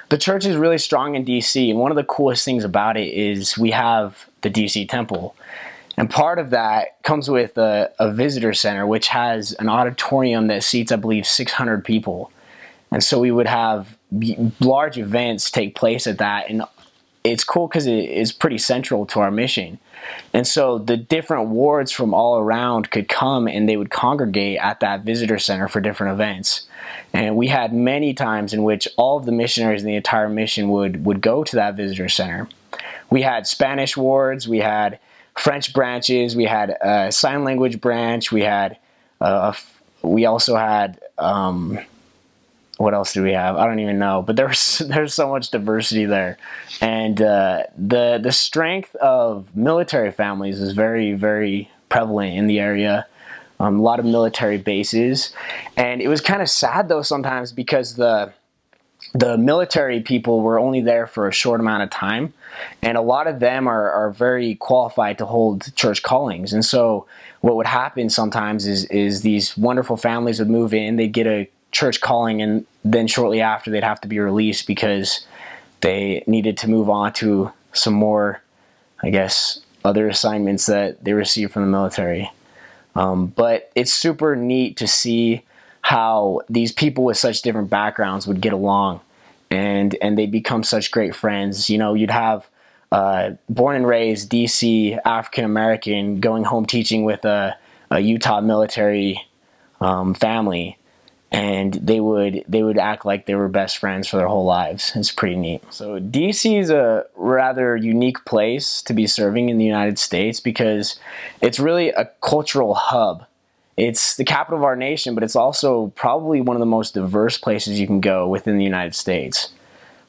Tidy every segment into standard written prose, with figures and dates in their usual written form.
The church is really strong in DC, and one of the coolest things about it is we have the DC Temple. And part of that comes with a visitor center, which has an auditorium that seats, I believe, 600 people. And so we would have large events take place at that. And it's cool because it is pretty central to our mission. And so the different wards from all around could come and they would congregate at that visitor center for different events. And we had many times in which all of the missionaries in the entire mission would go to that visitor center. We had Spanish wards, we had French branches, we had a sign language branch, we also had what else do we have? I don't even know, but there's so much diversity there, and the strength of military families is very, very prevalent in the area. A lot of military bases, and it was kind of sad though sometimes because the military people were only there for a short amount of time, and a lot of them are very qualified to hold church callings. And so what would happen sometimes is these wonderful families would move in, they'd get a church calling, and then shortly after they'd have to be released because they needed to move on to some more, I guess, other assignments that they received from the military. But it's super neat to see how these people with such different backgrounds would get along, and they'd become such great friends. You know, you'd have born and raised DC African American going home teaching with a Utah military family, and they would act like they were best friends for their whole lives. It's pretty neat. So DC is a rather unique place to be serving in the United States because it's really a cultural hub. It's the capital of our nation, but it's also probably one of the most diverse places you can go within the United States.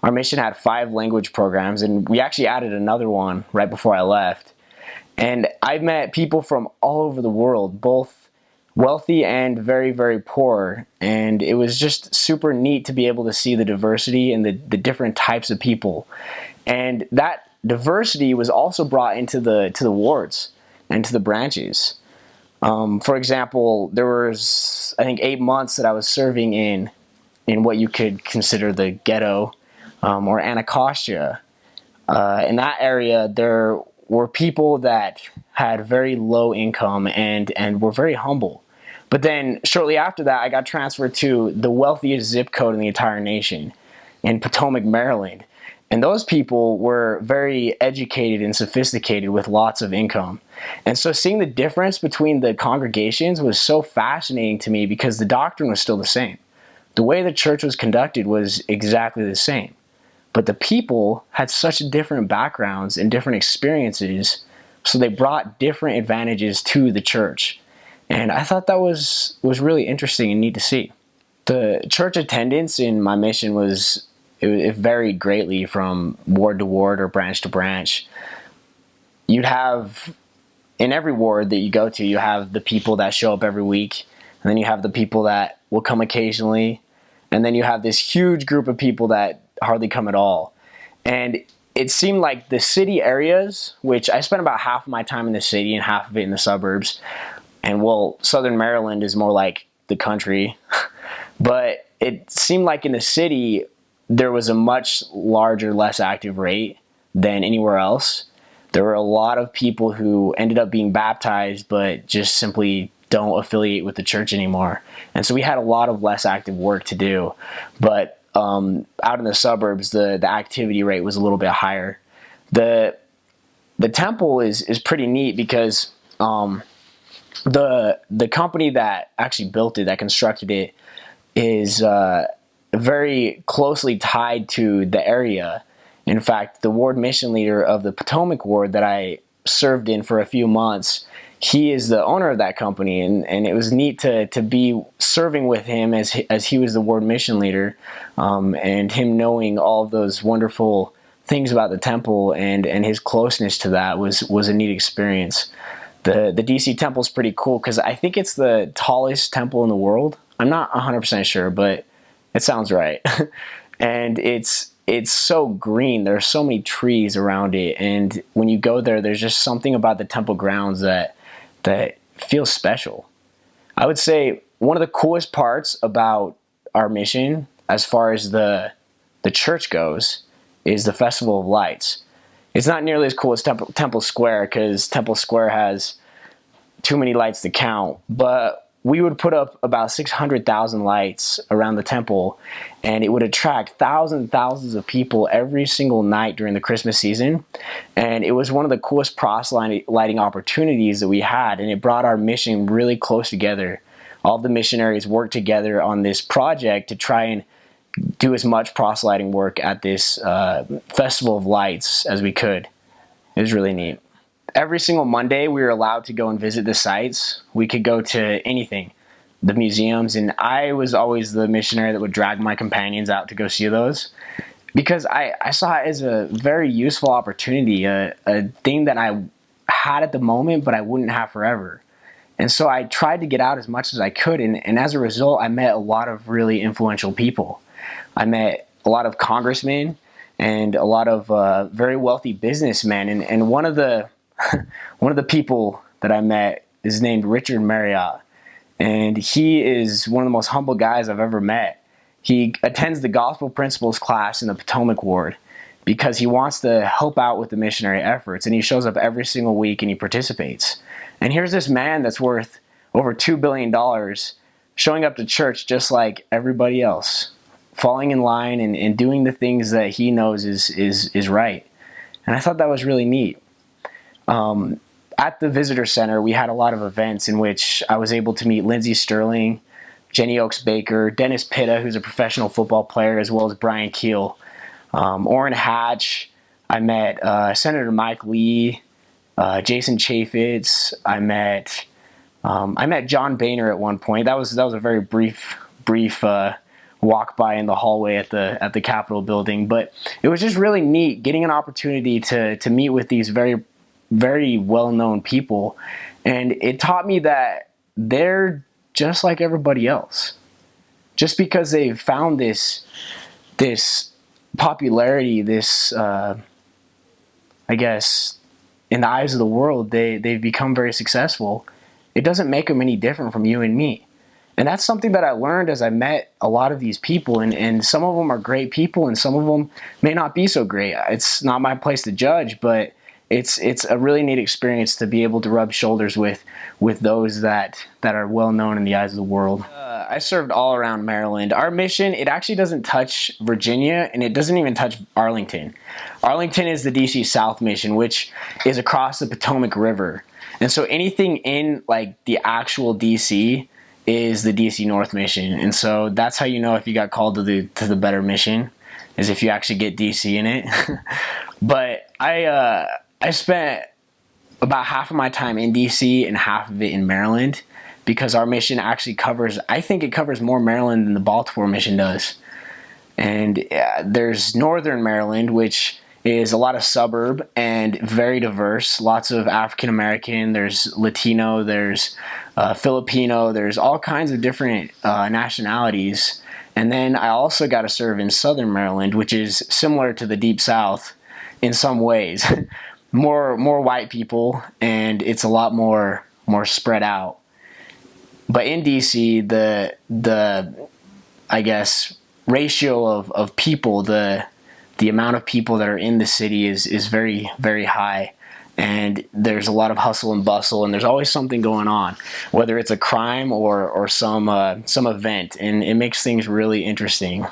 Our mission had 5 language programs, and we actually added another one right before I left. And I've met people from all over the world, both wealthy and very, very poor, and it was just super neat to be able to see the diversity and the different types of people. And that diversity was also brought into the wards and to the branches. For example, there was, I think, 8 months that I was serving in what you could consider the ghetto, or Anacostia. In that area, there were people that had very low income and were very humble. But then shortly after that, I got transferred to the wealthiest zip code in the entire nation, in Potomac, Maryland. And those people were very educated and sophisticated with lots of income. And so seeing the difference between the congregations was so fascinating to me because the doctrine was still the same. The way the church was conducted was exactly the same. But the people had such different backgrounds and different experiences, so they brought different advantages to the church. And I thought that was really interesting and neat to see. The church attendance in my mission it varied greatly from ward to ward or branch to branch. You'd have, in every ward that you go to, you have the people that show up every week, and then you have the people that will come occasionally, and then you have this huge group of people that hardly come at all. And it seemed like the city areas, which I spent about half of my time in the city and half of it in the suburbs, and well, Southern Maryland is more like the country, but it seemed like in the city there was a much larger, less active rate than anywhere else. There were a lot of people who ended up being baptized but just simply don't affiliate with the church anymore. And so we had a lot of less active work to do. But out in the suburbs, the activity rate was a little bit higher. The temple is pretty neat because the company that actually built it, that constructed it, is very closely tied to the area. In fact, the ward mission leader of the Potomac ward that I served in for a few months, he is the owner of that company, and it was neat to be serving with him as he was the ward mission leader, and him knowing all of those wonderful things about the temple and his closeness to that was a neat experience. The DC temple is pretty cool because I think it's the tallest temple in the world. I'm not 100% sure, but it sounds right. And it's so green. There are so many trees around it, and when you go there, there's just something about the temple grounds that feels special. I would say one of the coolest parts about our mission, as far as the the church goes is the Festival of Lights. It's not nearly as cool as Temple Square, because Temple Square has too many lights to count, but we would put up about 600,000 lights around the temple, and it would attract thousands and thousands of people every single night during the Christmas season. And it was one of the coolest proselyting opportunities that we had, and it brought our mission really close together. All the missionaries worked together on this project to try and do as much proselyting work at this Festival of Lights as we could. It was really neat. Every single Monday, we were allowed to go and visit the sites. We could go to anything, the museums, and I was always the missionary that would drag my companions out to go see those, because I saw it as a very useful opportunity, a thing that I had at the moment, but I wouldn't have forever. And so I tried to get out as much as I could, and as a result, I met a lot of really influential people. I met a lot of congressmen and a lot of very wealthy businessmen, and one of the people that I met is named Richard Marriott, and he is one of the most humble guys I've ever met. He attends the Gospel Principles class in the Potomac Ward because he wants to help out with the missionary efforts, and he shows up every single week and he participates. And here's this man that's worth over $2 billion showing up to church just like everybody else, falling in line and doing the things that he knows is right. And I thought that was really neat. At the visitor center, we had a lot of events in which I was able to meet Lindsey Sterling, Jenny Oaks Baker, Dennis Pitta, who's a professional football player, as well as Brian Keel, Orrin Hatch. I met Senator Mike Lee, Jason Chaffetz. I met John Boehner at one point. That was a very brief walk by in the hallway at the Capitol building, but it was just really neat getting an opportunity to meet with these very, very well-known people, and it taught me that they're just like everybody else. Just because they've found this popularity, I guess, in the eyes of the world, they've become very successful, it doesn't make them any different from you and me. And that's something that I learned as I met a lot of these people, and some of them are great people and some of them may not be so great. It's not my place to judge, but it's a really neat experience to be able to rub shoulders with those that are well known in the eyes of the world. I served all around Maryland. Our mission, it actually doesn't touch Virginia, and it doesn't even touch Arlington. Arlington is the DC South mission, which is across the Potomac River. And so anything in like the actual DC is the DC North mission. And so that's how you know if you got called to the better mission, is if you actually get DC in it. But I spent about half of my time in DC and half of it in Maryland, because our mission actually covers, I think it covers more Maryland than the Baltimore mission does. And there's Northern Maryland, which is a lot of suburb and very diverse, lots of African American, there's Latino, there's Filipino, there's all kinds of different nationalities. And then I also got to serve in Southern Maryland, which is similar to the Deep South in some ways. more white people, and it's a lot more spread out. But in DC, the I guess ratio of people, the amount of people that are in the city is very, very high, and there's a lot of hustle and bustle, and there's always something going on, whether it's a crime or some event, and it makes things really interesting.